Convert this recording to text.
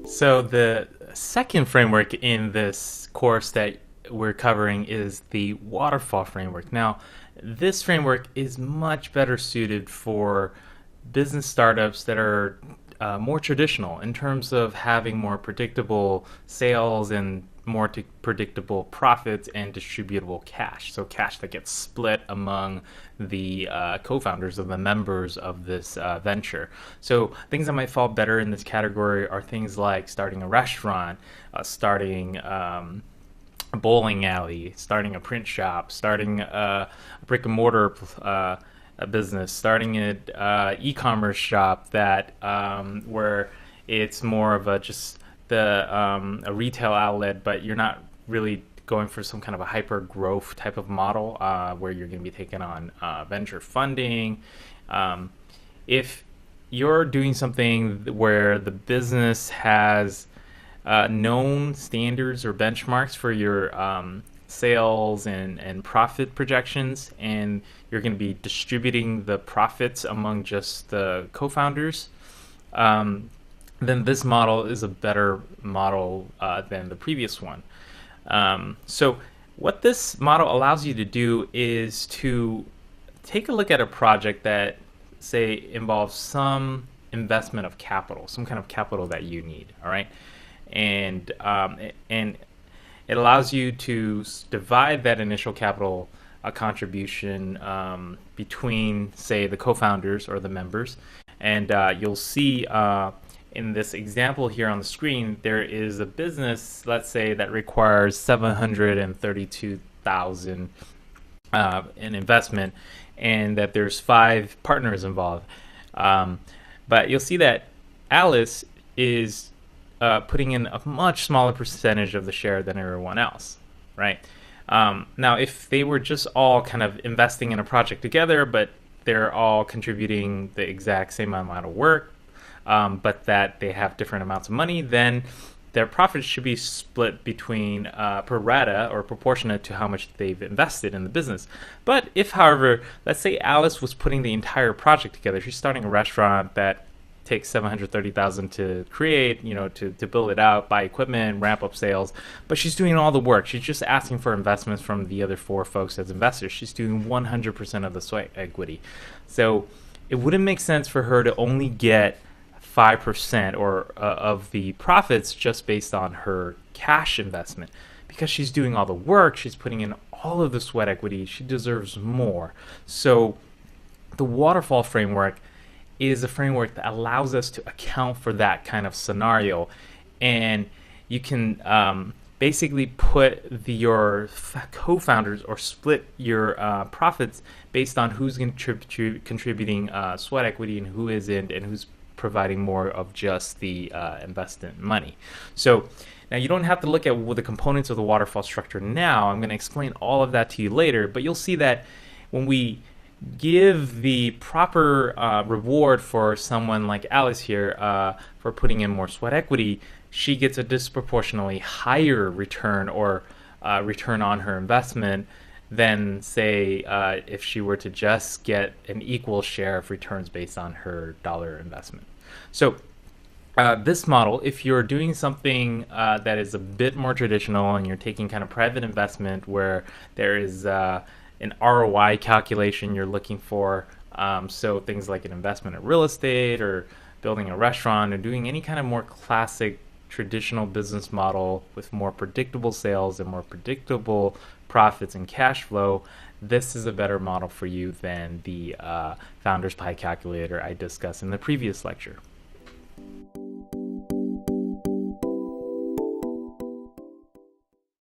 So the second framework in this course that we're covering is the Waterfall framework. Now, this framework is much better suited for business startups that are more traditional in terms of having more predictable sales and more predictable profits and distributable cash. So cash that gets split among the co-founders of the members of this venture. So things that might fall better in this category are things like starting a restaurant, starting a bowling alley, starting a print shop, starting a brick and mortar a business, starting an e-commerce shop that where it's more of a just a retail outlet, but you're not really going for some kind of a hyper growth type of model where you're going to be taking on venture funding. If you're doing something where the business has known standards or benchmarks for your sales and profit projections, and you're going to be distributing the profits among just the co-founders, then this model is a better model than the previous one. So what this model allows you to do is to take a look at a project that, say, involves some investment of capital, some kind of capital that you need, all right? And it allows you to divide that initial capital contribution between, say, the co-founders or the members. And you'll see in this example here on the screen, there is a business, let's say, that requires $732,000 in investment, and that there's 5 partners involved. But you'll see that Alice is putting in a much smaller percentage of the share than everyone else, right? Now, if they were just all kind of investing in a project together, but they're all contributing the exact same amount of work, but that they have different amounts of money, then their profits should be split between pro rata or proportionate to how much they've invested in the business. But if, however, let's say Alice was putting the entire project together, she's starting a restaurant that takes $730,000 to create, to build it out, buy equipment, ramp up sales, but she's doing all the work. She's just asking for investments from the other 4 folks as investors. She's doing 100% of the sweat equity. So it wouldn't make sense for her to only get 5% or of the profits just based on her cash investment, because she's doing all the work, she's putting in all of the sweat equity, she deserves more. So the waterfall framework is a framework that allows us to account for that kind of scenario, and you can basically put your co-founders or split your profits based on who's contributing sweat equity and who isn't, and who's providing more of just the investment money. So now you don't have to look at the components of the waterfall structure now. I'm going to explain all of that to you later, but you'll see that when we give the proper reward for someone like Alice here for putting in more sweat equity, she gets a disproportionately higher return or return on her investment than, say, if she were to just get an equal share of returns based on her dollar investment. So this model, if you're doing something that is a bit more traditional and you're taking kind of private investment where there is an ROI calculation you're looking for, so things like an investment in real estate or building a restaurant or doing any kind of more classic traditional business model with more predictable sales and more predictable profits and cash flow, this is a better model for you than the Founders Pie calculator I discussed in the previous lecture.